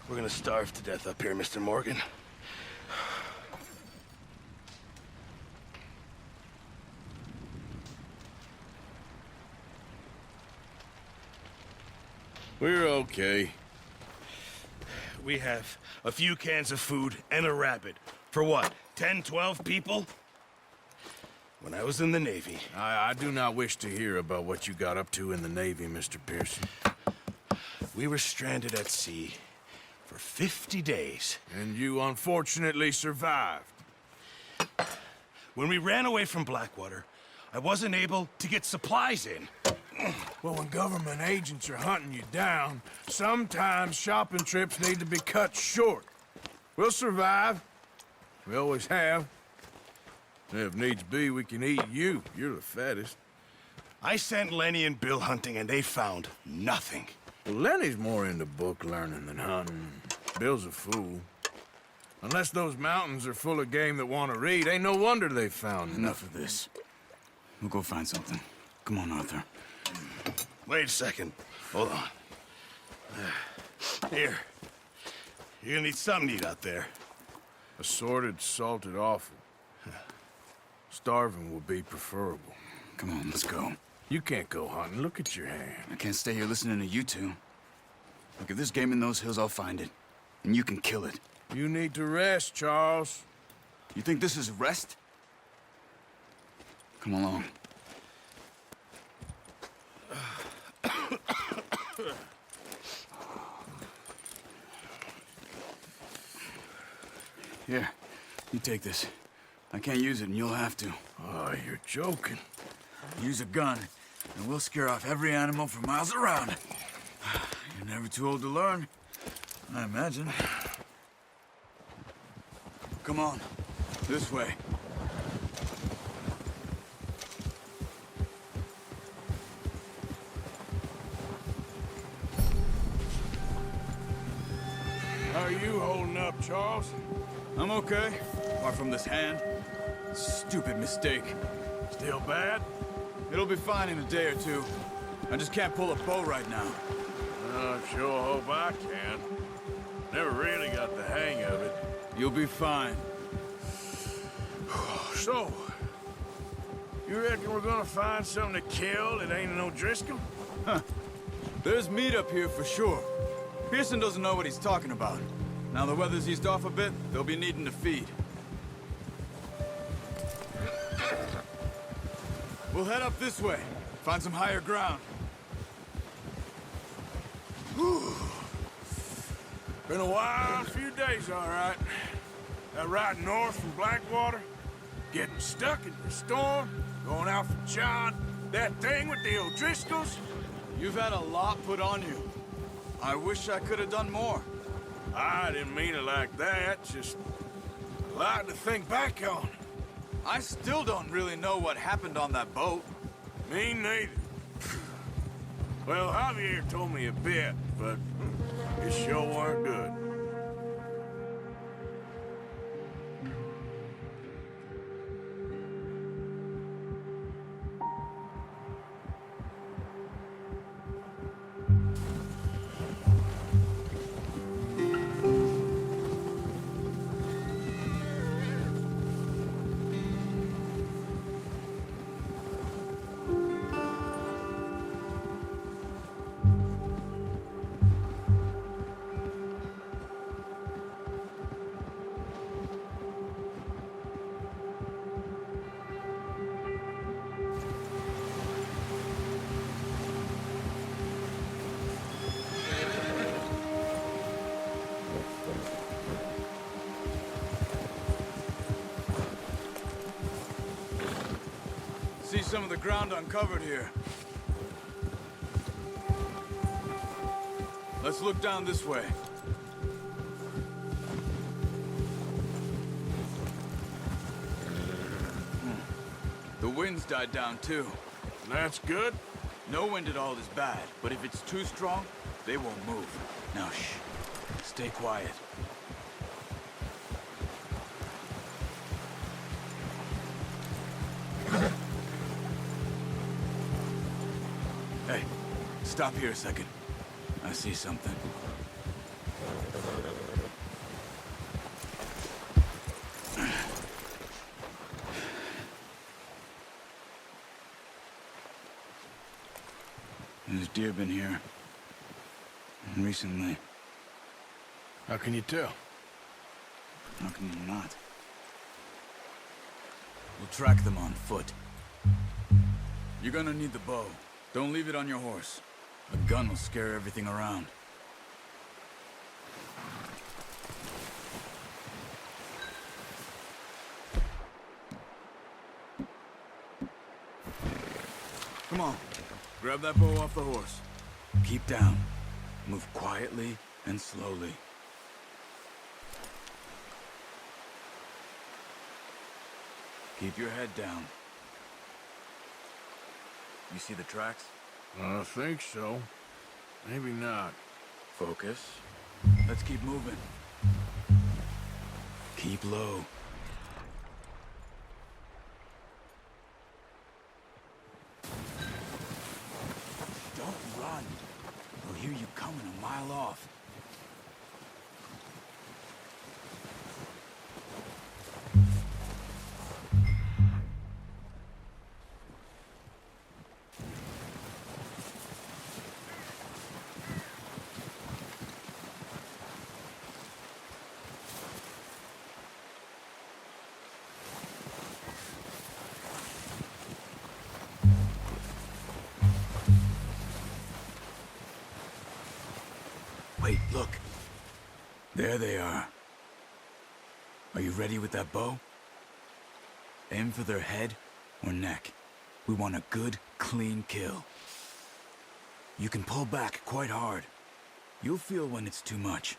We're gonna starve to death up here, Mr. Morgan. We're okay. We have a few cans of food and a rabbit. For what, 10, 12 people? When I was in the Navy... I do not wish to hear about what you got up to in the Navy, Mr. Pearson. We were stranded at sea for 50 days. And you unfortunately survived. When we ran away from Blackwater, I wasn't able to get supplies in. Well, when government agents are hunting you down, sometimes shopping trips need to be cut short. We'll survive. We always have. If needs be, we can eat you. You're the fattest. I sent Lenny and Bill hunting, and they found nothing. Well, Lenny's more into book learning than hunting. Bill's a fool. Unless those mountains are full of game that want to read, ain't no wonder they found Enough of this. We'll go find something. Come on, Arthur. Wait a second. Hold on. Here. You're gonna need something to eat out there. Assorted, salted offal. Starving would be preferable. Come on, let's go. You can't go hunting. Look at your hand. I can't stay here listening to you two. Look, if there's game in those hills, I'll find it. And you can kill it. You need to rest, Charles. You think this is rest? Come along. Here, you take this. I can't use it, and you'll have to. Oh, you're joking. Use a gun, and we'll scare off every animal for miles around. You're never too old to learn, I imagine. Come on, this way. How are you holding up, Charles? I'm okay, apart from this hand. Stupid mistake. Still bad? It'll be fine in a day or two. I just can't pull a bow right now. I sure hope I can. Never really got the hang of it. You'll be fine. So, you reckon we're gonna find something to kill that ain't no Driscoll? Huh. There's meat up here for sure. Pearson doesn't know what he's talking about. Now the weather's eased off a bit, they'll be needing to feed. We'll head up this way. Find some higher ground. Whew. Been a wild few days, all right. That ride north from Blackwater, getting stuck in the storm, going out for John, that thing with the O'Driscolls. You've had a lot put on you. I wish I could have done more. I didn't mean it like that, just a lot to think back on. I still don't really know what happened on that boat. Me neither. Well, Javier told me a bit, but it sure weren't good. See some of the ground uncovered here. Let's look down this way. The wind's died down too. That's good. No wind at all is bad, but if it's too strong, they won't move. Now shh. Stay quiet. Hey, stop here a second. I see something. deer been here. And recently. How can you tell? How can you not? We'll track them on foot. You're gonna need the bow. Don't leave it on your horse. A gun will scare everything around. Come on. Grab that bow off the horse. Keep down. Move quietly and slowly. Keep your head down. You see the tracks? I think so. Maybe not. Focus. Let's keep moving. Keep low. Don't run. They'll hear you coming a mile off. Wait, look. There they are. Are you ready with that bow? Aim for their head or neck. We want a good, clean kill. You can pull back quite hard. You'll feel when it's too much.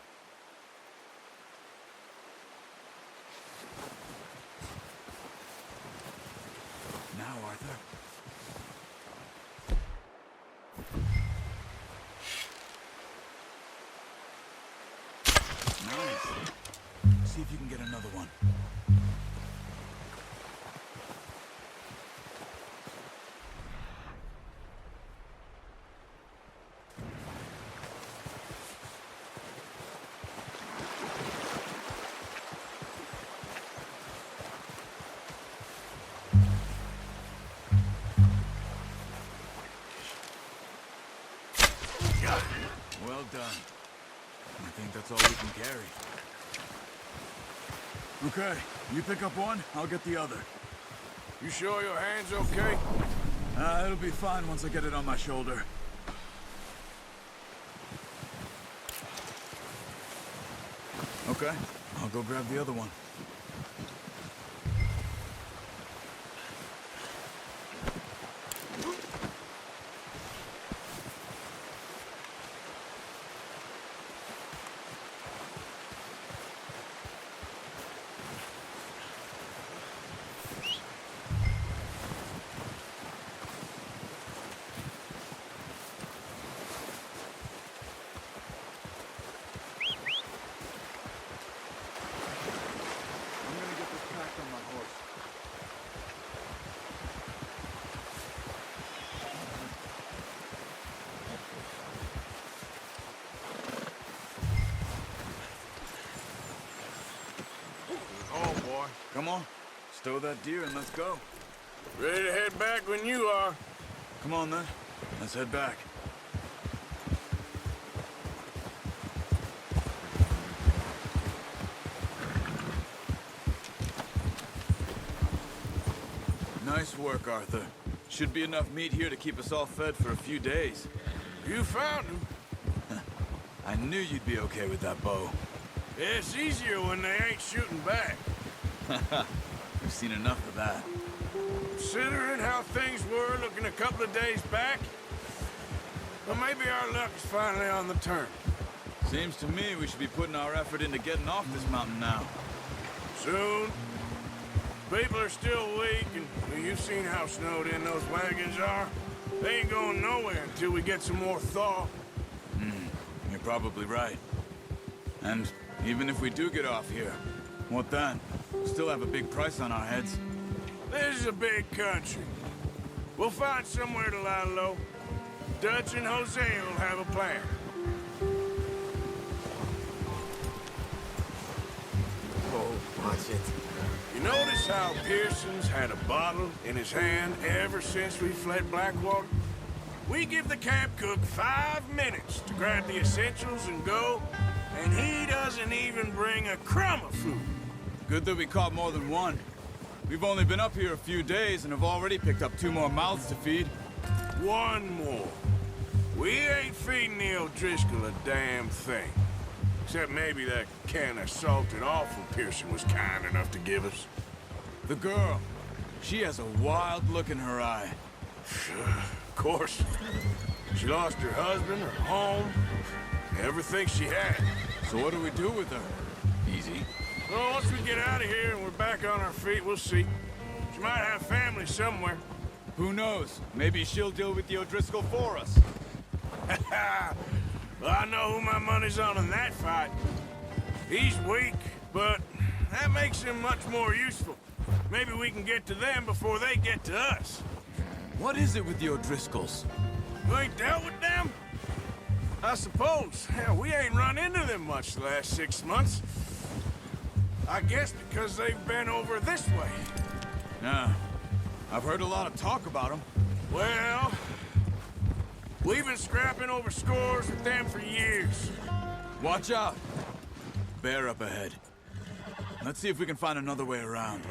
Now, Arthur. Nice. See if you can get another one. Well done. I think that's all we can carry. Okay, you pick up one, I'll get the other. You sure your hand's okay? It'll be fine once I get it on my shoulder. Okay, I'll go grab the other one. I'm gonna get this pack on my horse. Oh, boy. Come on, stow that deer and let's go. Ready to head back when you are. Come on then, let's head back. Nice work, Arthur. Should be enough meat here to keep us all fed for a few days. You found him. I knew you'd be okay with that bow. It's easier when they ain't shooting back. We've seen enough of that. Considering how things were looking a couple of days back, well, maybe our luck is finally on the turn. Seems to me we should be putting our effort into getting off this mountain now. Soon. People are still weak, and well, you've seen how snowed in those wagons are. They ain't going nowhere until we get some more thaw. You're probably right. And even if we do get off here, what then? We'll still have a big price on our heads. This is a big country. We'll find somewhere to lie low. Dutch and Jose will have a plan. Oh, watch it. You notice how Pearson's had a bottle in his hand ever since we fled Blackwater? We give the camp cook 5 minutes to grab the essentials and go, and he doesn't even bring a crumb of food. Good that we caught more than one. We've only been up here a few days and have already picked up 2 more mouths to feed. One more. We ain't feeding the O'Driscoll a damn thing. Except maybe that can of salted offal Pearson was kind enough to give us. The girl, she has a wild look in her eye. Of course. She lost her husband, her home, everything she had. So what do we do with her? Easy. Well, once we get out of here and we're back on our feet, we'll see. She might have family somewhere. Who knows? Maybe she'll deal with the O'Driscoll for us. Well, I know who my money's on in that fight. He's weak, but that makes him much more useful. Maybe we can get to them before they get to us. What is it with the O'Driscolls? You ain't dealt with them? I suppose. Hell, we ain't run into them much the last 6 months. I guess because they've been over this way. Nah. I've heard a lot of talk about them. Well, we've been scrapping over scores with them for years. Watch out! Bear up ahead. Let's see if we can find another way around.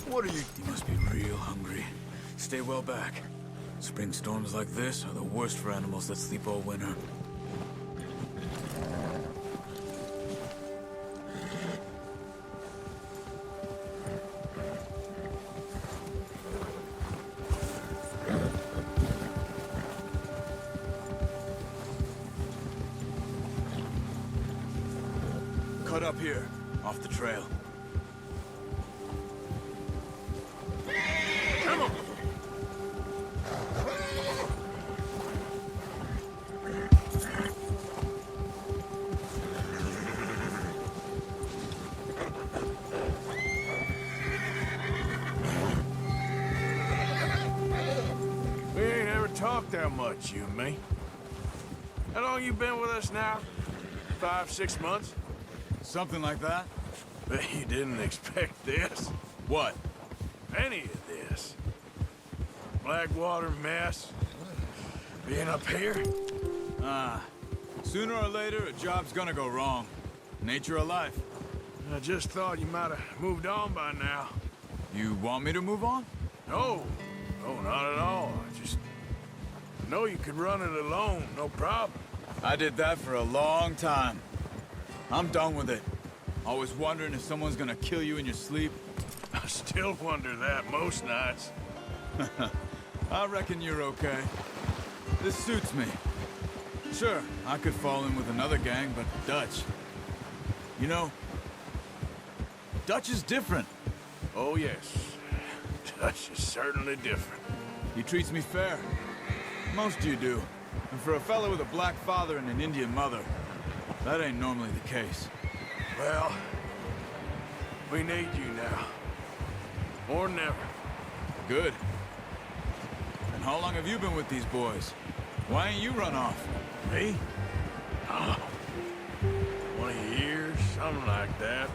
What are you... You must be real hungry. Stay well back. Spring storms like this are the worst for animals that sleep all winter. Cut up here, off the trail. Come on! We ain't ever talked that much, you and me. How long you been with us now? 5, 6 months? Something like that? Bet you didn't expect this. What? Any of this. Blackwater mess. Being up here. Sooner or later, a job's gonna go wrong. Nature of life. I just thought you might have moved on by now. You want me to move on? No. No, not at all. I just know you could run it alone, no problem. I did that for a long time. I'm done with it. Always wondering if someone's gonna kill you in your sleep. I still wonder that most nights. I reckon you're okay. This suits me. Sure, I could fall in with another gang, but Dutch... You know, Dutch is different. Oh, yes. Dutch is certainly different. He treats me fair. Most of you do. And for a fellow with a black father and an Indian mother, that ain't normally the case. Well, we need you now. More than ever. Good. And how long have you been with these boys? Why ain't you run off? Me? Oh, 20 years, something like that.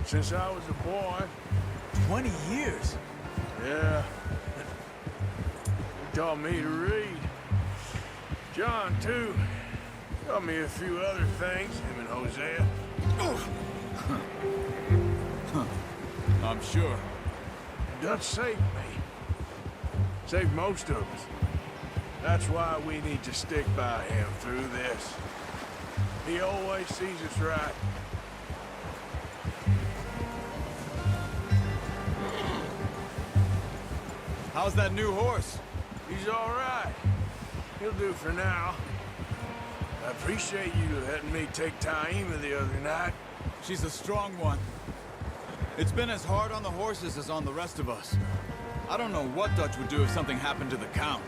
Since I was a boy. 20 years? Yeah. He taught me to read. John, too. Taught me a few other things, him and Hosea. I'm sure. Dutch saved me. Saved most of us. That's why we need to stick by him through this. He always sees us right. How's that new horse? He's all right. He'll do for now. I appreciate you letting me take Taima the other night. She's a strong one. It's been as hard on the horses as on the rest of us. I don't know what Dutch would do if something happened to the Count.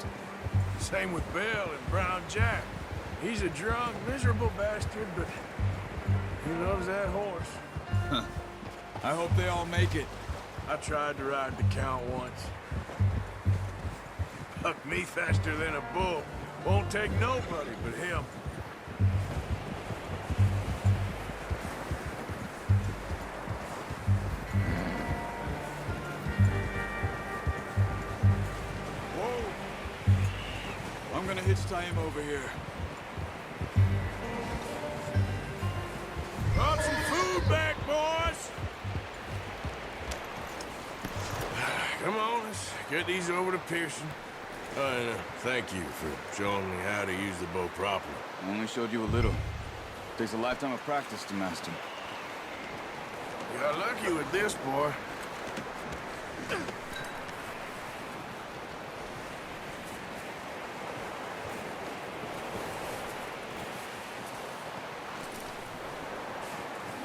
Same with Bill and Brown Jack. He's a drunk, miserable bastard, but he loves that horse. I hope they all make it. I tried to ride the Count once. Bucked me faster than a bull. Won't take nobody but him. hitch tie him over here. Brought some food back, boys! Come on, let's get these over to Pearson. And thank you for showing me how to use the bow properly. I only showed you a little. Takes a lifetime of practice to master. You got lucky with this, boy.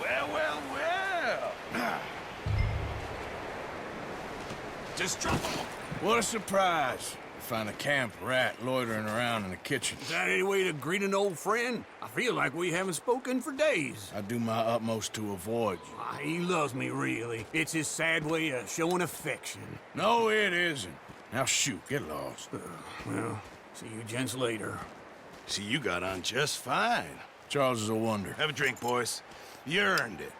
Well. Just drop them. What a surprise. Find a camp rat loitering around in the kitchen. Is that any way to greet an old friend? I feel like we haven't spoken for days. I do my utmost to avoid you. He loves me, really. It's his sad way of showing affection. No, it isn't. Now shoot, get lost. Well, see you gents later. See, you got on just fine. Charles is a wonder. Have a drink, boys. You earned it.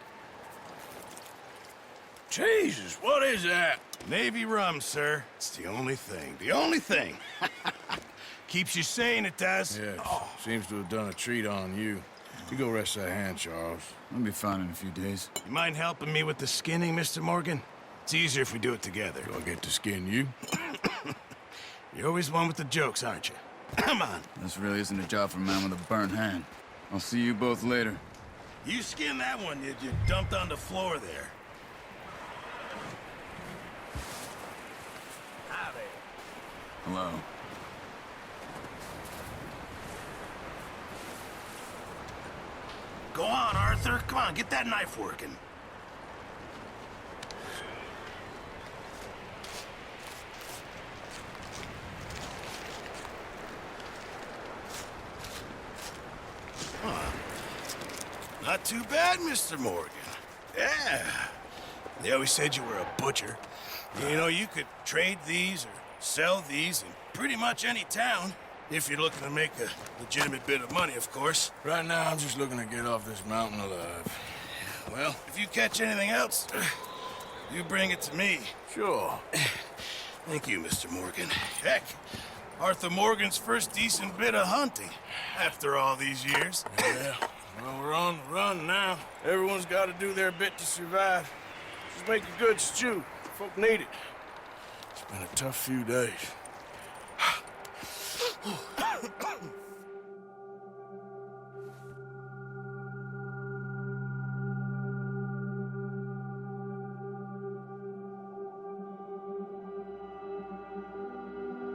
Jesus, what is that? Navy rum, sir. It's the only thing. The only thing. Keeps you sane, it does. Yes, seems to have done a treat on you. You go rest that hand, Charles. I'll be fine in a few days. You mind helping me with the skinning, Mr. Morgan? It's easier if we do it together. Do I get to skin you? You're always one with the jokes, aren't you? Come on. This really isn't a job for a man with a burnt hand. I'll see you both later. You skin that one you dumped on the floor there. Hello. Go on, Arthur. Come on, get that knife working. Not too bad, Mr. Morgan. Yeah. They always said you were a butcher. You know, you could trade these or sell these in pretty much any town. If you're looking to make a legitimate bit of money, of course. Right now, I'm just looking to get off this mountain alive. Well, if you catch anything else, you bring it to me. Sure. Thank you, Mr. Morgan. Heck, Arthur Morgan's first decent bit of hunting after all these years. Yeah. Well, we're on the run now. Everyone's got to do their bit to survive. Just make a good stew. Folk need it. It's been a tough few days.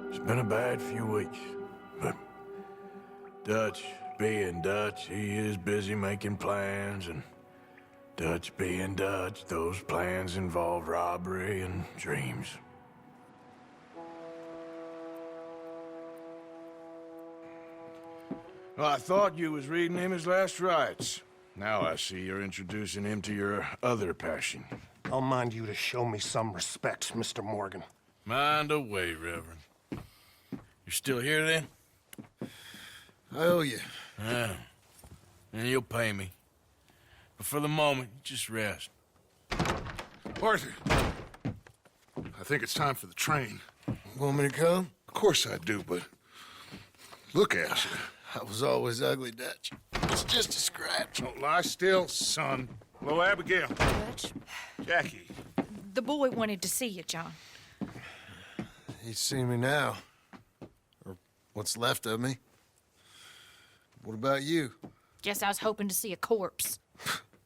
It's been a bad few weeks, but Dutch being Dutch, he is busy making plans, and Dutch being Dutch, those plans involve robbery and dreams. Well, I thought you was reading him his last rites. Now I see you're introducing him to your other passion. I'll mind you to show me some respect, Mr. Morgan. Mind away, Reverend. You're still here, then? I owe you. Yeah. And you'll pay me. But for the moment, just rest. Arthur, I think it's time for the train. Want me to come? Of course I do, but look at you. I was always ugly, Dutch. It's just a scratch. Don't lie still, son. Hello, Abigail. Dutch, Jackie. the boy wanted to see you, John. He's seen me now. Or what's left of me. What about you? Guess I was hoping to see a corpse.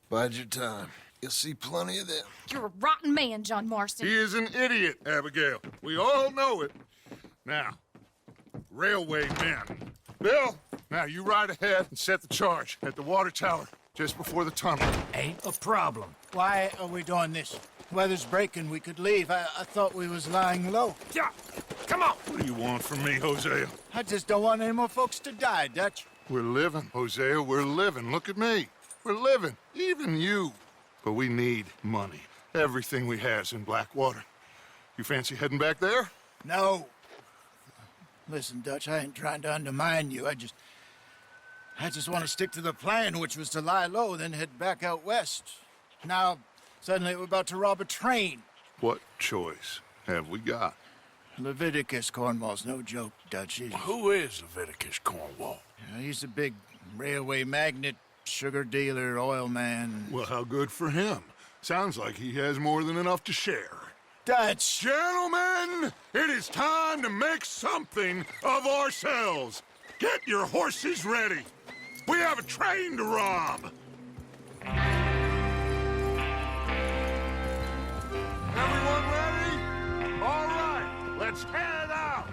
Bide your time. You'll see plenty of them. You're a rotten man, John Marston. He is an idiot, Abigail. We all know it. Now, railway men. Bill, now you ride ahead and set the charge at the water tower just before the tunnel. Ain't a problem. Why are we doing this? Weather's breaking. We could leave. I thought we was lying low. Yeah, come on. What do you want from me, Hosea? I just don't want any more folks to die, Dutch. We're living, Hosea. We're living. Look at me. We're living. Even you. But we need money. Everything we has in Blackwater. You fancy heading back there? No. Listen, Dutch, I ain't trying to undermine you. I just want to stick to the plan, which was to lie low, then head back out west. Now, suddenly we're about to rob a train. What choice have we got? Leviticus Cornwall's no joke, Dutch. Who is Leviticus Cornwall? He's a big railway magnate, sugar dealer, oil man. Well, how good for him. Sounds like he has more than enough to share. Dutch! Gentlemen, it is time to make something of ourselves. Get your horses ready. We have a train to rob. Everyone ready? All right, let's head out.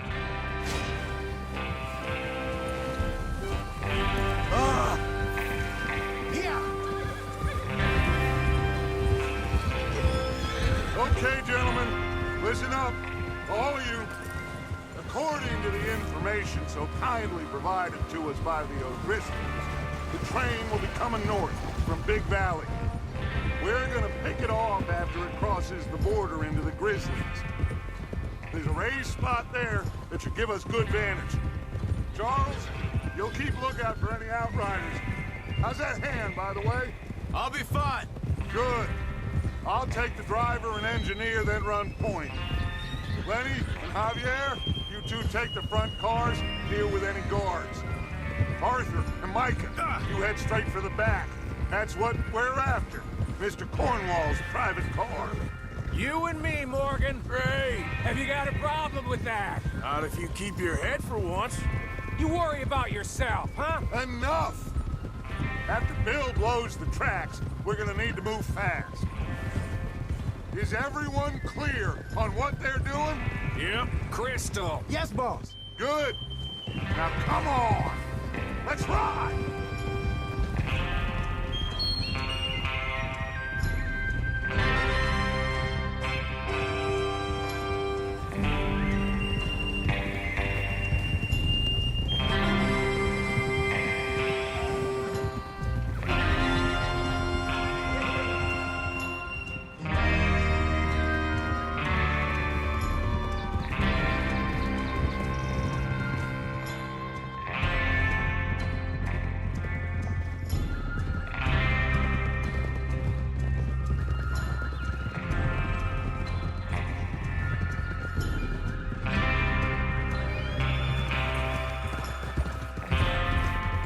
Okay, gentlemen, listen up, all of you. According to the information so kindly provided to us by the O'Driscolls, the train will be coming north from Big Valley. We're gonna pick it off after it crosses the border into the Grizzlies. There's a raised spot there that should give us good vantage. Charles, you'll keep lookout for any outriders. How's that hand, by the way? I'll be fine. Good. I'll take the driver and engineer, then run point. Lenny and Javier, you two take the front cars, deal with any guards. Arthur and Micah, you head straight for the back. That's what we're after. Mr. Cornwall's private car. You and me, Morgan. Great. Have you got a problem with that? Not if you keep your head for once. You worry about yourself, huh? Enough! After Bill blows the tracks, we're gonna need to move fast. Is everyone clear on what they're doing? Yep. Crystal. Yes, boss. Good. Now come on. Let's ride.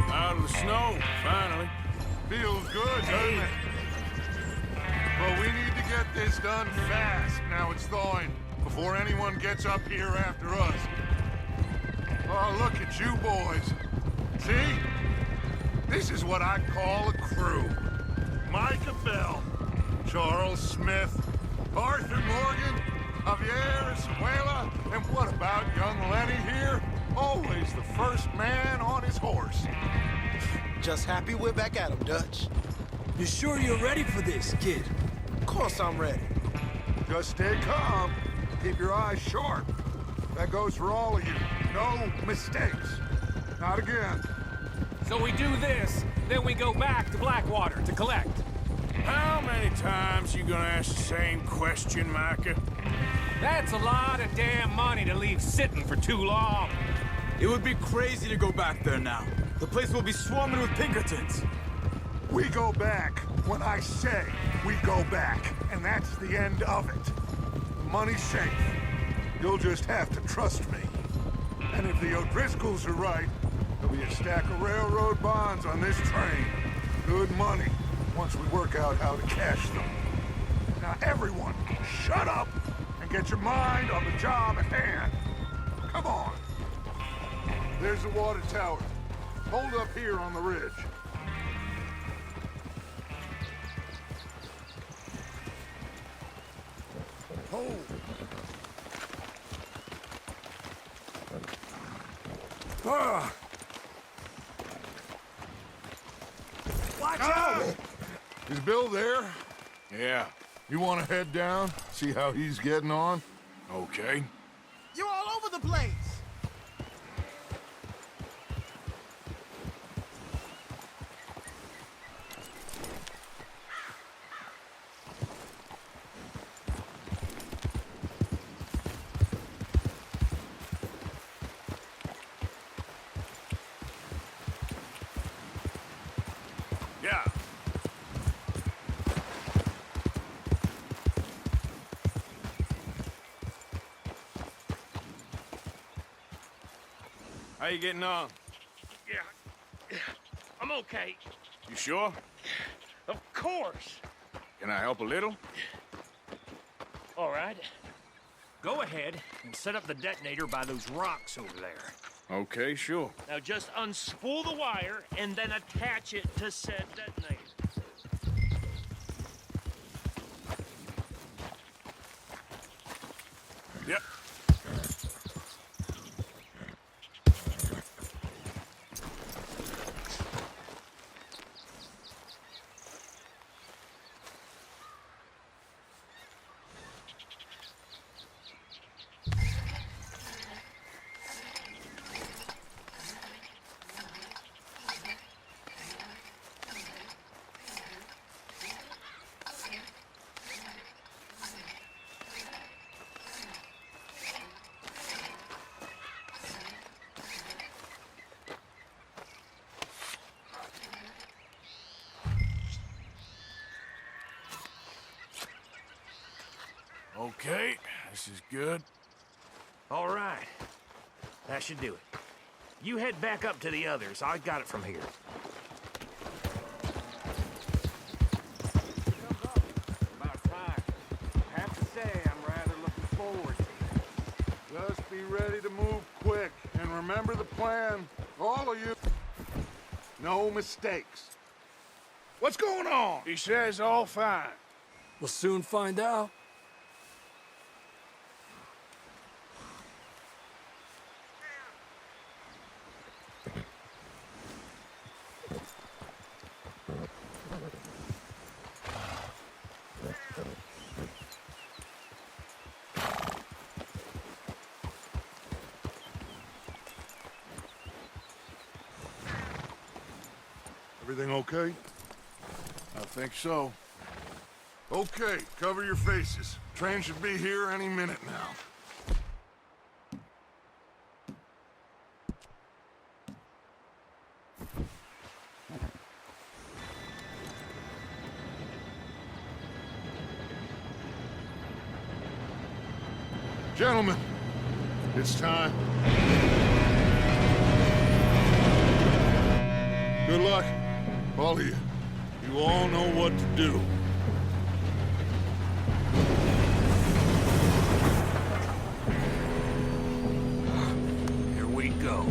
Out of the snow, finally. Feels good, doesn't it? But we need to get this done fast. Now it's thawing, before anyone gets up here after us. Oh, look at you boys. See? This is what I call a crew. Micah Bell, Charles Smith, Arthur Morgan, Javier Escuela, and what about young Lenny here? Always the first man on his horse. Just happy we're back at him, Dutch. You sure you're ready for this, kid? Of course I'm ready. Just stay calm. Keep your eyes sharp. That goes for all of you. No mistakes. Not again. So we do this, then we go back to Blackwater to collect. How many times you gonna ask the same question, Micah? That's a lot of damn money to leave sitting for too long. It would be crazy to go back there now. The place will be swarming with Pinkertons. We go back when I say we go back, and that's the end of it. The money's safe. You'll just have to trust me. And if the O'Driscolls are right, there'll be a stack of railroad bonds on this train. Good money, once we work out how to cash them. Now everyone, shut up and get your mind on the job at hand. Come on. There's the water tower. Hold up here on the ridge. Hold. Ah. Watch out! Is Bill there? Yeah. You want to head down, see how he's getting on? Okay. You're all over the place. Yeah. How you getting on? Yeah, I'm okay. You sure? Of course. Can I help a little? All right. Go ahead and set up the detonator by those rocks over there. Okay, sure. Now just unspool the wire and then attach it to said detonator. Yep. Okay, this is good. All right. That should do it. You head back up to the others. I got it from here. About time. I have to say, I'm rather looking forward to it. Just be ready to move quick, and remember the plan. All of you. No mistakes. What's going on? He says all fine. We'll soon find out. Everything okay? I think so. Okay, cover your faces. Train should be here any minute now. Gentlemen, it's time. Good luck, all of you. You all know what to do. Here we go.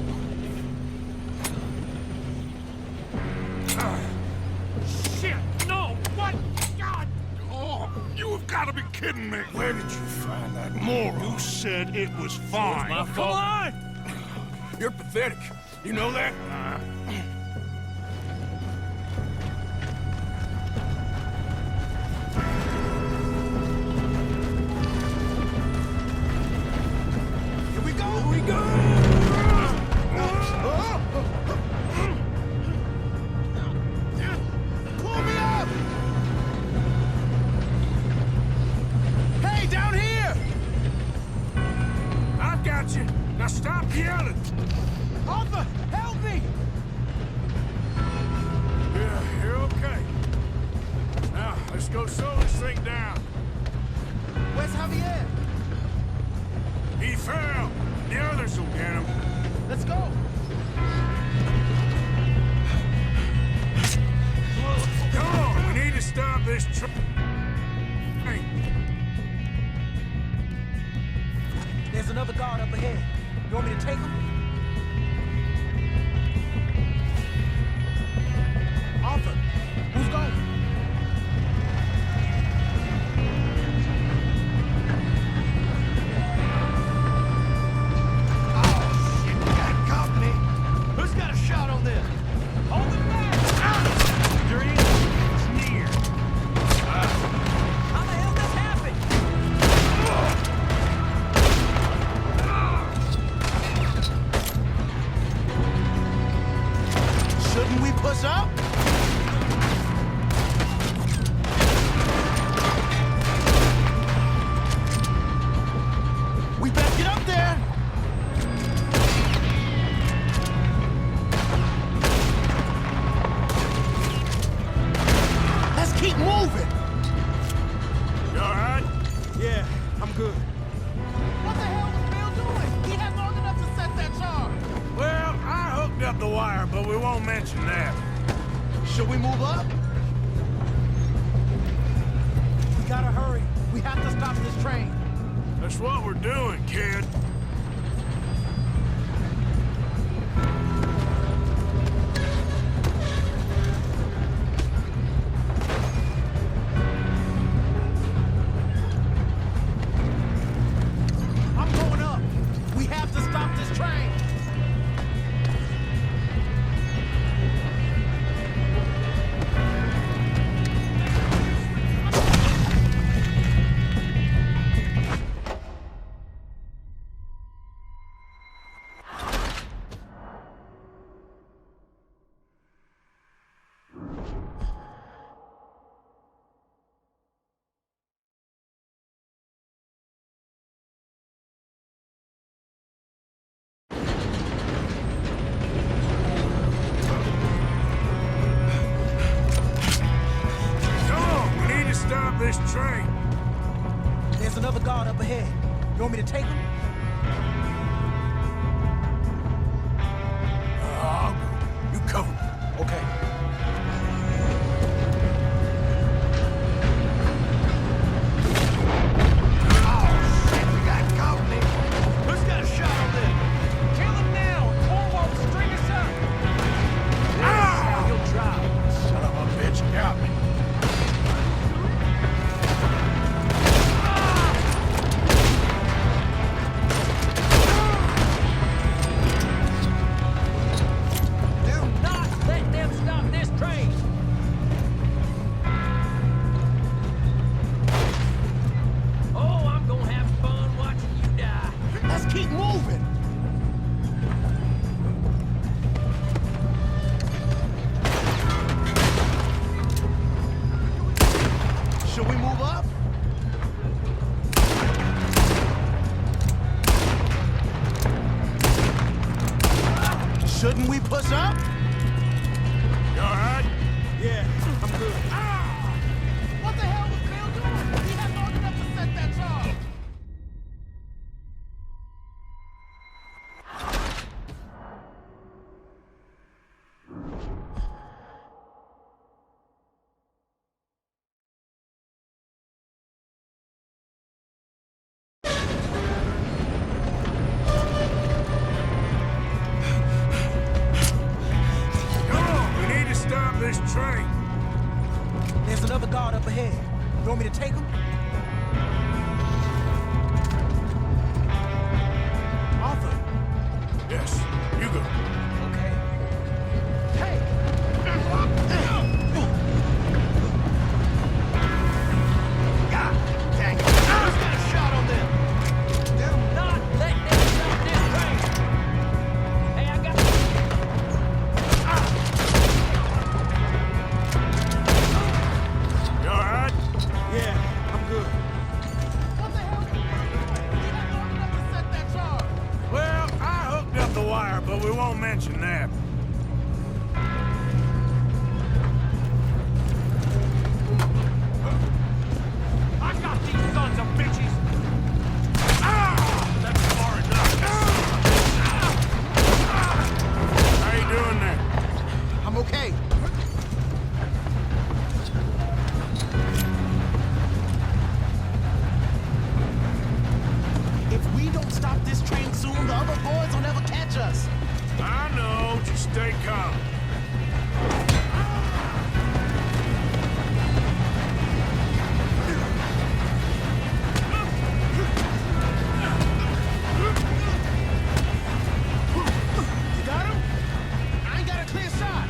Shit! No! What? God! Oh, you have got to be kidding me. Where did you find that moron? You said it was fine. My fault. Come on! You're pathetic. You know that? Now stop yelling! Arthur, help me! Yeah, you're okay. Now, let's go slow this thing down. Where's Javier? He fell. The others will get him. Let's go! Come on, we need to stop this train. There's another guard up ahead. You want me to take him? Arthur, who's going? Oh, shit, we got company. Who's got a shot on this? Hold it back! Ah! You're in. It's near. How the hell this happened? Shouldn't we push up? We better get up there. Let's keep moving. You all right? Yeah, I'm good. What the hell was Bill doing? He had long enough to set that charge. Well, Should we move up? We gotta hurry. We have to stop this train. That's what we're doing, kid. I'm going up. We have to stop this train. Stop this train. There's another guard up ahead. You want me to take him? I'll go. You cover me. Okay. Shouldn't we push up? You all right? Yeah, I'm good. What the hell was Bill doing? He had long enough to set that charge. This train. There's another guard up ahead. You want me to take him? Arthur. Yes, you go. Okay. Hey! God dang it. Who's got a shot on them? Do not let them stop this train. Hey, I got... You all right? Yeah, I'm good. What the hell is he had long enough to set that charge? Well, I hooked up the wire, but we won't mention that. I got these sons of bitches. That's far enough. How you doing there? I'm okay. If we don't stop this train soon, the other boys will never catch us. I know. Just stay calm. You got him? I ain't got a clear shot.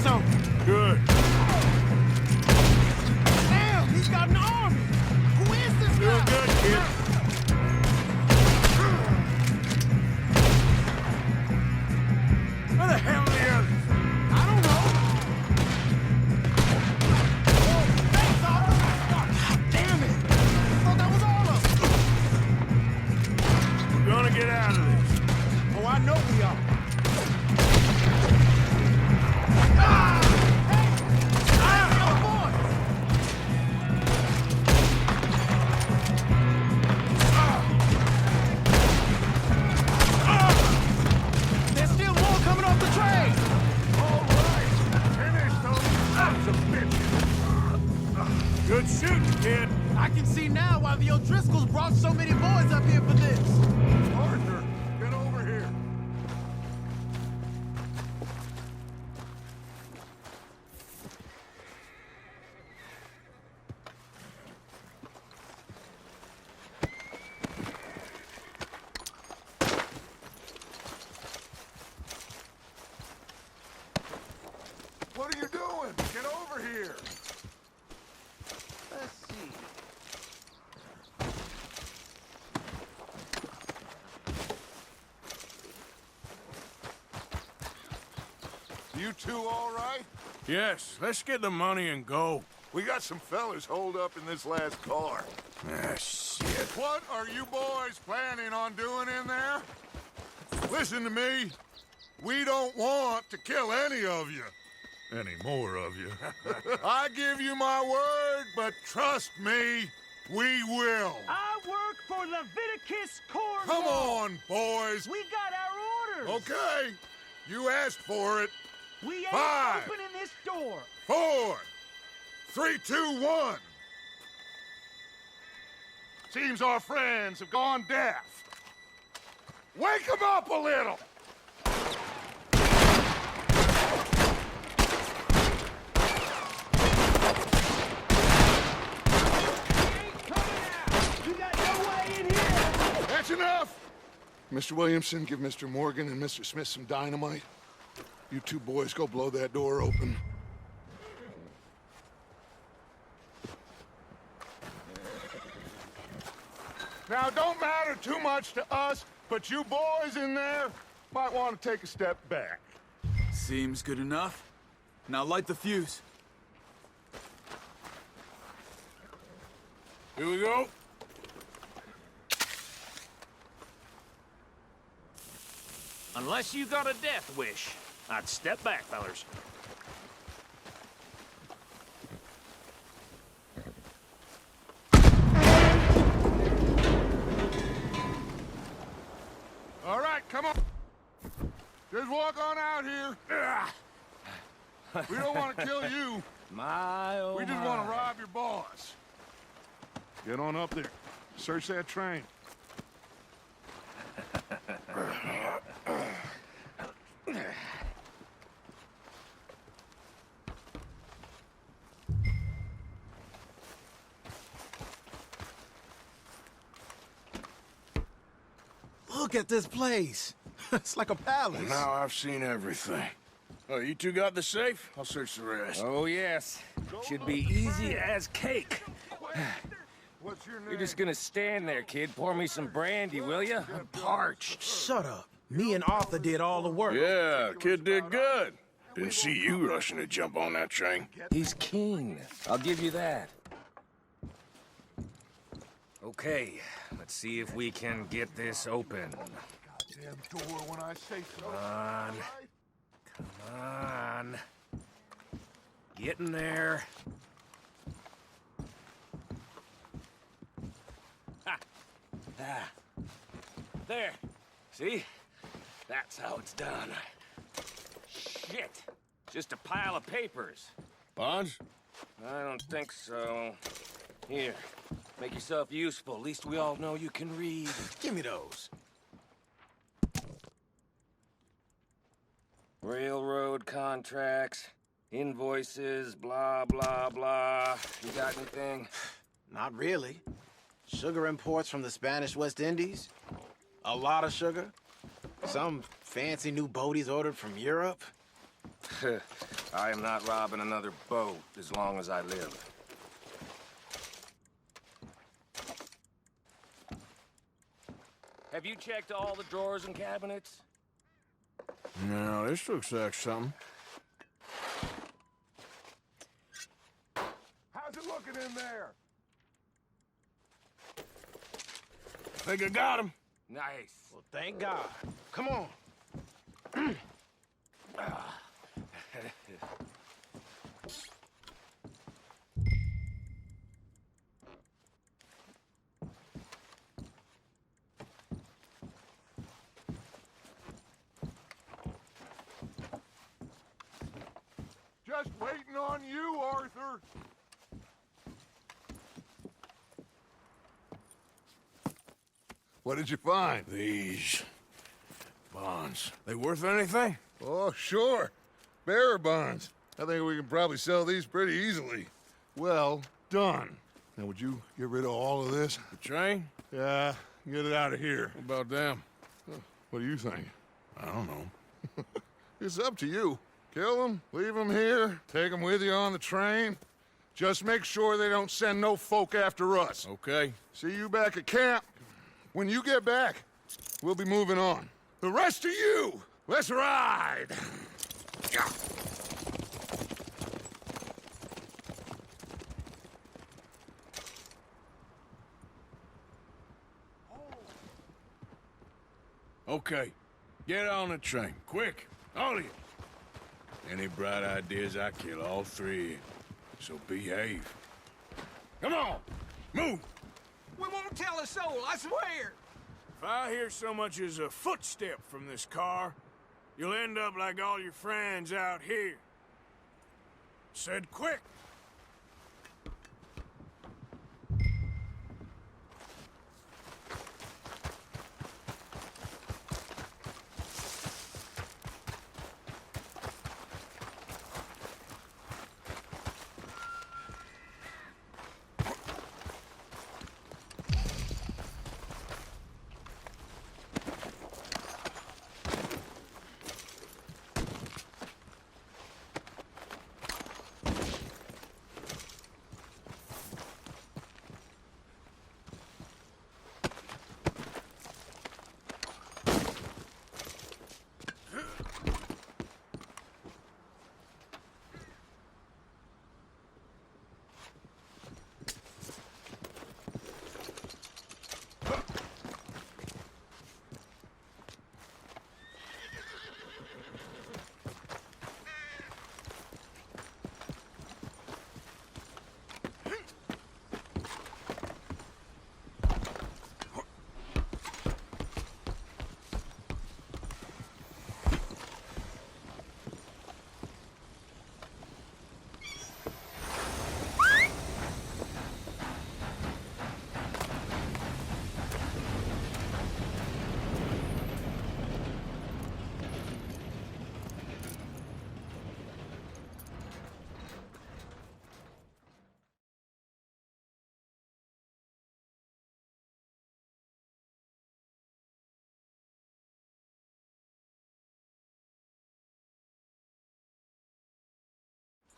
something. Good. Damn, he's got an army! Who is this Doing guy? good, kid. Where the hell are the others? I don't know. Thanks, Otto. Damn it! I thought that was all of them. We're gonna get out of this. Oh, I know we are. There's still more coming off the train! All right! Finish those sons of bitches! Good shooting, kid. I can see now why the O'Driscolls brought so many boys up here for this. Arthur, get over here. What are you doing? Get over here. Let's see. You two all right? Yes, let's get the money and go. We got some fellas holed up in this last car. Ah, shit. What are you boys planning on doing in there? Listen to me. We don't want to kill any of you. Any more of you. I give you my word, but trust me, we will. I work for Leviticus Corps. Come on, boys. We got our orders. Okay, you asked for it. We ain't 5, opening this door. 4, 3, 2, 1. Seems our friends have gone deaf. Wake them up a little. That's enough! Mr. Williamson, give Mr. Morgan and Mr. Smith some dynamite. You two boys go blow that door open. Now, don't matter too much to us, but you boys in there might want to take a step back. Seems good enough. Now light the fuse. Here we go. Unless you got a death wish, I'd step back, fellers. All right, come on. Just walk on out here. We don't want to kill you. My, oh We just want to rob your boss. Get on up there. Search that train. Look at this place. It's like a palace. Now I've seen everything. Oh, you two got the safe? I'll search the rest. Oh, yes. Should be easy as cake. What's your name? You're just gonna stand there, kid. Pour me some brandy, will you? I'm parched. Shut up. Me and Arthur did all the work. Yeah, kid did good. Didn't see you rushing to jump on that train. He's keen. I'll give you that. Okay, let's see if we can get this open. Goddamn door when I say so. Come on. Come on. Get in there. Ha! Ah. There. See? That's how it's done. Shit. Just a pile of papers. Bonds? I don't think so. Here. Make yourself useful. At least we all know you can read. Give me those. Railroad contracts, invoices, blah, blah, blah. You got anything? Not really. Sugar imports from the Spanish West Indies. A lot of sugar. Some fancy new boaties ordered from Europe. I am not robbing another boat as long as I live. Have you checked all the drawers and cabinets? No, this looks like something. How's it looking in there? Think I got him. Nice. Well, thank God. Come on. Just waiting on you, Arthur. What did you find? These bonds. They worth anything? Oh, sure. Bearer bonds. I think we can probably sell these pretty easily. Well done. Now, would you get rid of all of this? The train? Yeah, get it out of here. What about them? What do you think? I don't know. It's up to you. Kill them, leave them here, take them with you on the train. Just make sure they don't send no folk after us. Okay. See you back at camp. When you get back, we'll be moving on. The rest of you, let's ride! Yeah. Okay. Get on the train. Quick. All of you. Any bright ideas, I kill all three. So behave. Come on! Move! We won't tell a soul, I swear! If I hear so much as a footstep from this car, you'll end up like all your friends out here. Said quick!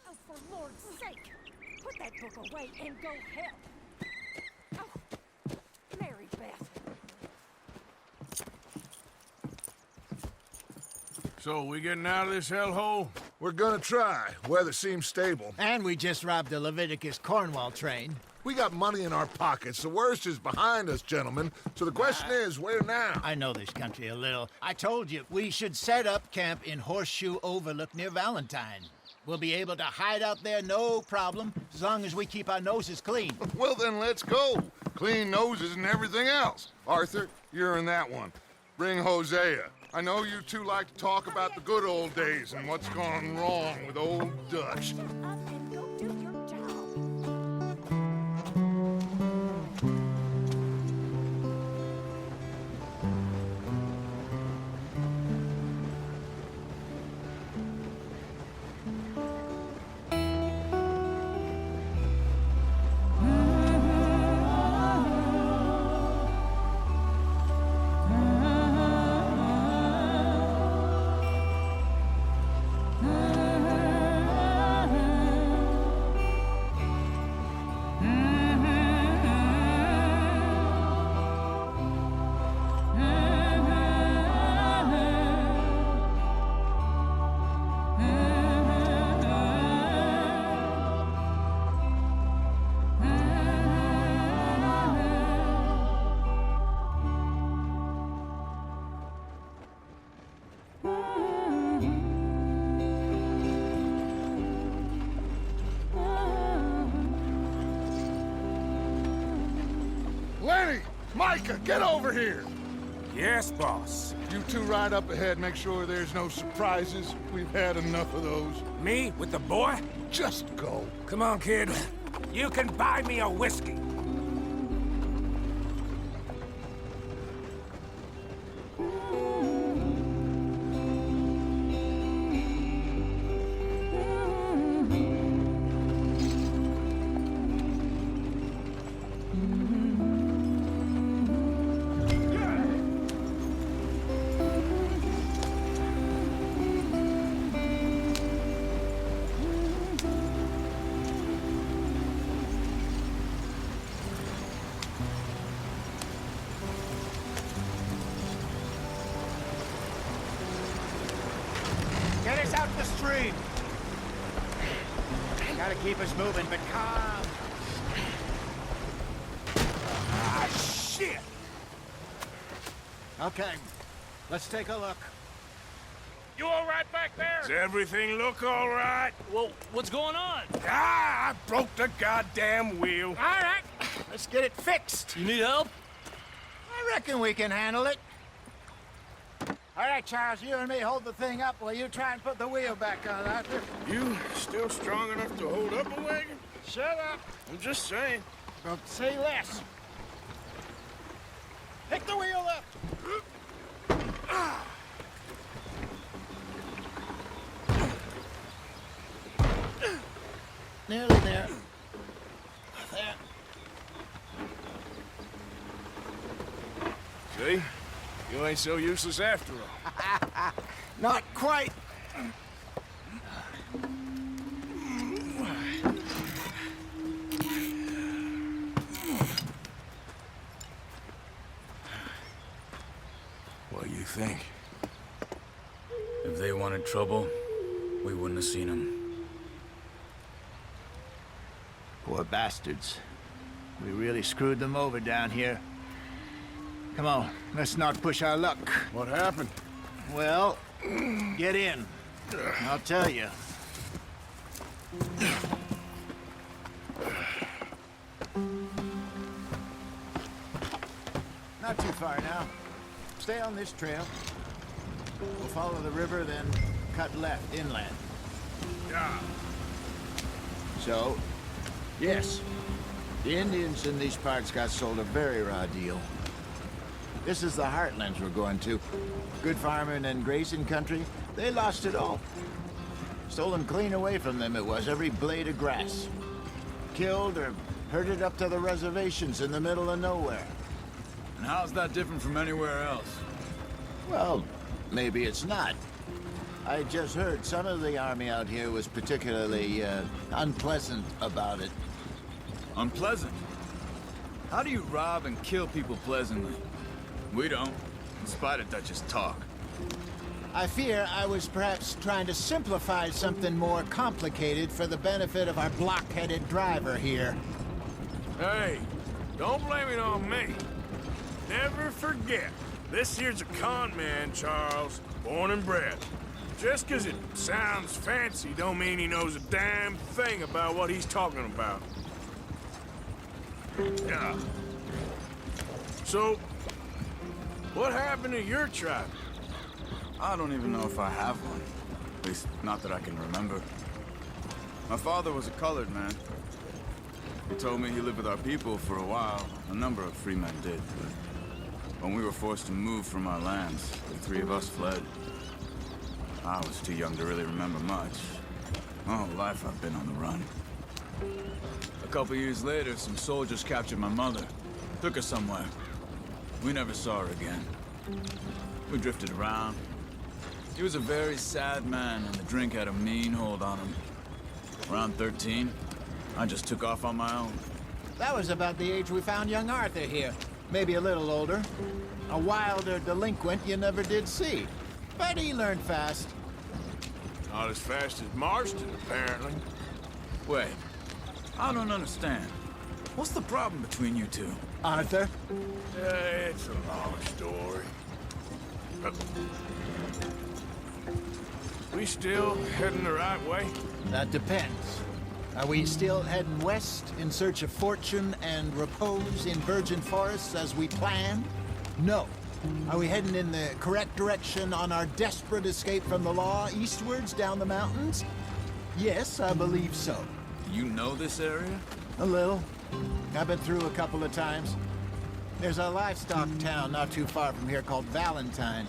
Oh, for Lord's sake! Put that book away and go help! Oh, Mary Beth. So, we getting out of this hellhole? We're gonna try. Weather seems stable. And we just robbed the Leviticus Cornwall train. We got money in our pockets. The worst is behind us, gentlemen. So the question is, where now? I know this country a little. I told you, we should set up camp in Horseshoe Overlook near Valentine. We'll be able to hide out there, no problem, as long as we keep our noses clean. Well, then let's go. Clean noses and everything else. Arthur, you're in that one. Bring Hosea. I know you two like to talk about the good old days and what's gone wrong with old Dutch. Shut up and go do your job. Micah, get over here! Yes, boss. You two ride up ahead, make sure there's no surprises. We've had enough of those. Me with the boy? Just go. Come on, kid. You can buy me a whiskey. Get us out the stream. Gotta keep us moving, but calm. Ah, shit! Okay, let's take a look. You all right back there? Does everything look all right? Well, what's going on? Ah, I broke the goddamn wheel. All right, let's get it fixed. You need help? I reckon we can handle it. All right, Charles, you and me hold the thing up while you try and put the wheel back on, Arthur. You still strong enough to hold up a wagon? Shut up. I'm just saying. Don't say less. Pick the wheel up. Nearly there. There. See? You ain't so useless after all. Not quite. What do you think? If they wanted trouble, we wouldn't have seen them. Poor bastards. We really screwed them over down here. Come on, let's not push our luck. What happened? Well, get in. I'll tell you. Not too far now. Stay on this trail. We'll follow the river, then cut left inland. Yeah. So, yes, the Indians in these parts got sold a very raw deal. This is the heartlands we're going to. Good farming and grazing country, they lost it all. Stolen clean away from them it was, every blade of grass. Killed or herded up to the reservations in the middle of nowhere. And how's that different from anywhere else? Well, maybe it's not. I just heard some of the army out here was particularly, unpleasant about it. Unpleasant? How do you rob and kill people pleasantly? We don't, in spite of Dutch's talk. I fear I was perhaps trying to simplify something more complicated for the benefit of our block-headed driver here. Hey, don't blame it on me. Never forget, this here's a con man, Charles, born and bred. Just 'cause it sounds fancy don't mean he knows a damn thing about what he's talking about. Yeah. So, what happened to your tribe? I don't even know if I have one. At least, not that I can remember. My father was a colored man. He told me he lived with our people for a while. A number of free men did, but when we were forced to move from our lands, the three of us fled. I was too young to really remember much. My whole life I've been on the run. A couple years later, some soldiers captured my mother. Took her somewhere. We never saw her again. We drifted around. He was a very sad man, and the drink had a mean hold on him. Around 13, I just took off on my own. That was about the age we found young Arthur here. Maybe a little older. A wilder delinquent you never did see. But he learned fast. Not as fast as Marston, apparently. Wait, I don't understand. What's the problem between you two? Arthur? It's a long story. We still heading the right way? That depends. Are we still heading west in search of fortune and repose in virgin forests as we planned? No. Are we heading in the correct direction on our desperate escape from the law eastwards down the mountains? Yes, I believe so. You know this area? A little. I've been through a couple of times. There's a livestock town not too far from here called Valentine.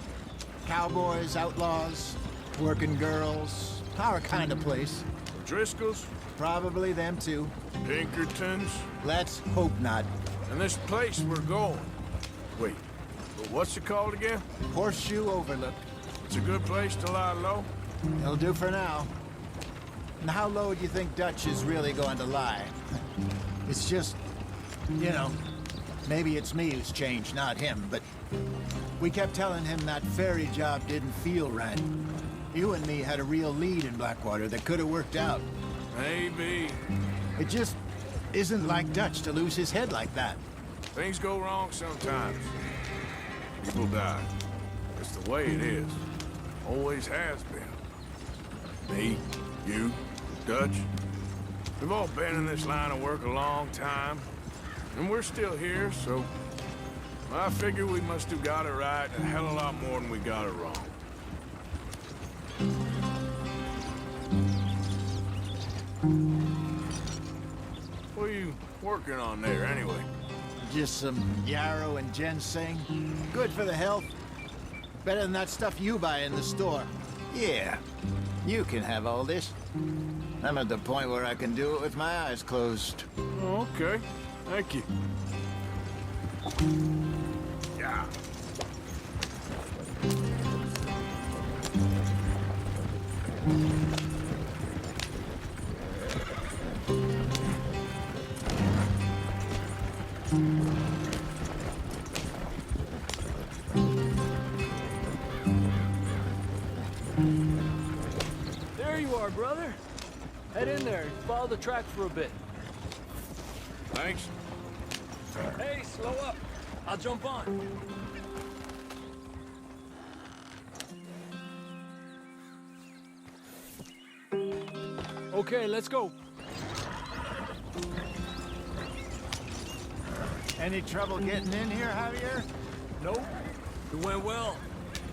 Cowboys, outlaws, working girls, our kind of place. Driscoll's? Probably them too. Pinkertons? Let's hope not. And this place we're going. Wait, what's it called again? Horseshoe Overlook. It's a good place to lie low? It'll do for now. And how low do you think Dutch is really going to lie? It's just, you know, maybe it's me who's changed, not him, but we kept telling him that ferry job didn't feel right. You and me had a real lead in Blackwater that could have worked out. Maybe. It just isn't like Dutch to lose his head like that. Things go wrong sometimes. People die. It's the way it is. Always has been. Me, you, Dutch. We've all been in this line of work a long time. And we're still here, so I figure we must have got it right a hell of a lot more than we got it wrong. What are you working on there, anyway? Just some yarrow and ginseng. Good for the health. Better than that stuff you buy in the store. Yeah, you can have all this. I'm at the point where I can do it with my eyes closed. Okay, thank you. Yeah. There you are, brother. Head in there and follow the track for a bit. Thanks. Hey, slow up. I'll jump on. Okay, let's go. Any trouble getting in here, Javier? Nope. It went well.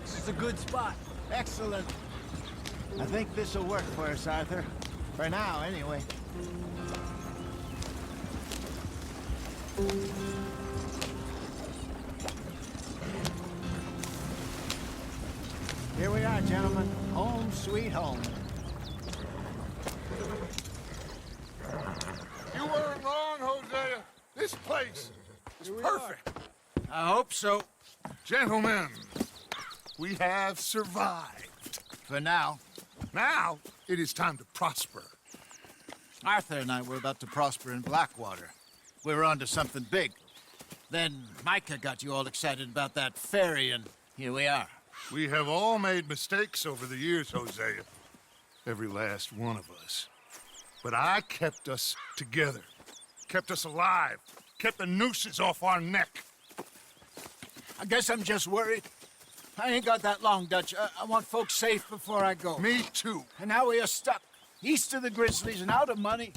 This is a good spot. Excellent. I think this'll work for us, Arthur. For now, anyway. Here we are, gentlemen. Home sweet home. You weren't wrong, Hosea. This place is perfect. I hope so. Gentlemen, we have survived. For now. Now, it is time to prosper. Arthur and I were about to prosper in Blackwater. We were onto something big. Then Micah got you all excited about that ferry, and here we are. We have all made mistakes over the years, Hosea. Every last one of us. But I kept us together. Kept us alive. Kept the nooses off our neck. I guess I'm just worried. I ain't got that long, Dutch. I want folks safe before I go. Me too. And now we are stuck, east of the Grizzlies and out of money,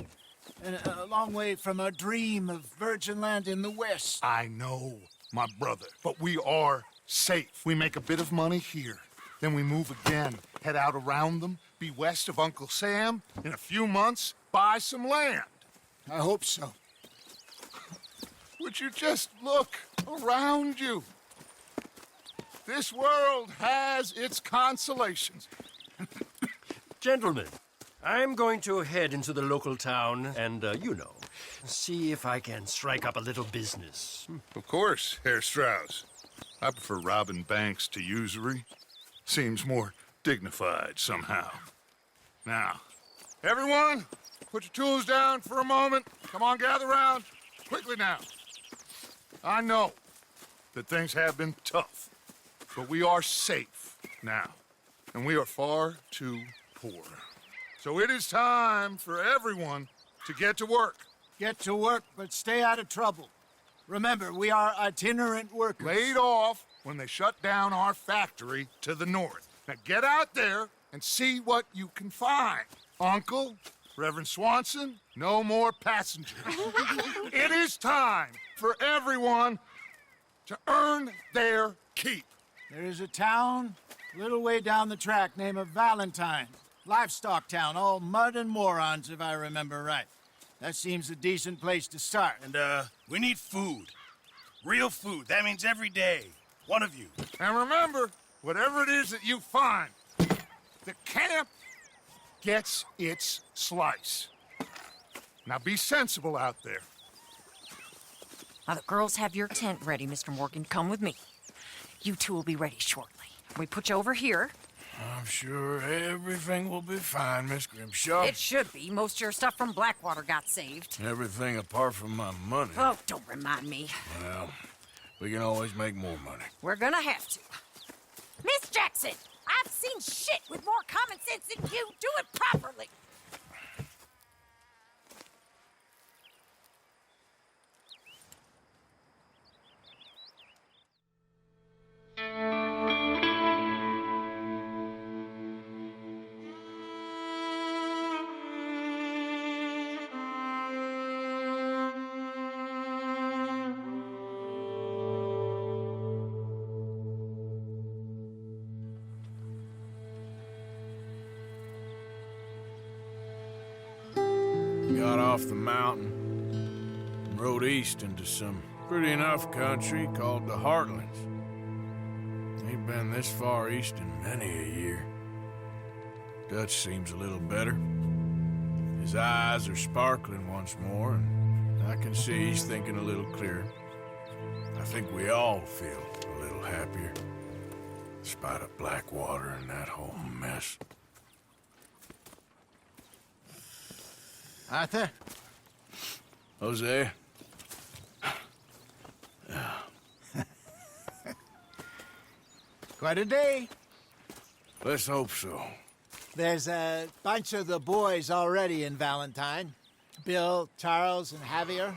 and a long way from our dream of virgin land in the west. I know, my brother, but we are safe. We make a bit of money here, then we move again, head out around them, be west of Uncle Sam, in a few months, buy some land. I hope so. Would you just look around you? This world has its consolations. Gentlemen, I'm going to head into the local town and, see if I can strike up a little business. Of course, Herr Strauss. I prefer robbing banks to usury. Seems more dignified somehow. Now, everyone, put your tools down for a moment. Come on, gather round. Quickly now. I know that things have been tough, but we are safe now, and we are far too poor. So it is time for everyone to get to work. Get to work, but stay out of trouble. Remember, we are itinerant workers. Laid off when they shut down our factory to the north. Now get out there and see what you can find. Uncle, Reverend Swanson, no more passengers. It is time for everyone to earn their keep. There is a town a little way down the track named Valentine. Livestock town, all mud and morons, if I remember right. That seems a decent place to start. And, we need food. Real food. That means every day. One of you. And remember, whatever it is that you find, the camp gets its slice. Now be sensible out there. Now the girls have your tent ready, Mr. Morgan. Come with me. You two will be ready shortly. We put you over here. I'm sure everything will be fine, Miss Grimshaw. It should be. Most of your stuff from Blackwater got saved. Everything apart from my money. Oh, don't remind me. Well, we can always make more money. We're gonna have to. Miss Jackson, I've seen shit with more common sense than you. Do it properly. Got off the mountain and rode east into some pretty enough country called the Heartlands. Ain't been this far east in many a year. Dutch seems a little better. His eyes are sparkling once more, and I can see he's thinking a little clearer. I think we all feel a little happier, in spite of Blackwater and that whole mess. Arthur? Jose? Quite a day. Let's hope so. There's a bunch of the boys already in Valentine. Bill, Charles, and Javier.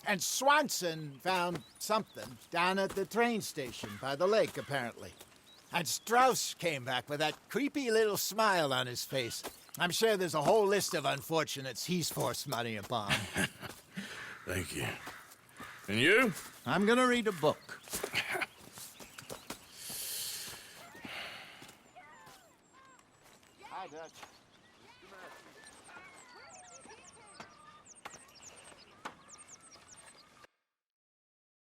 And Swanson found something down at the train station by the lake, apparently. And Strauss came back with that creepy little smile on his face. I'm sure there's a whole list of unfortunates he's forced money upon. Thank you. And you? I'm gonna read a book.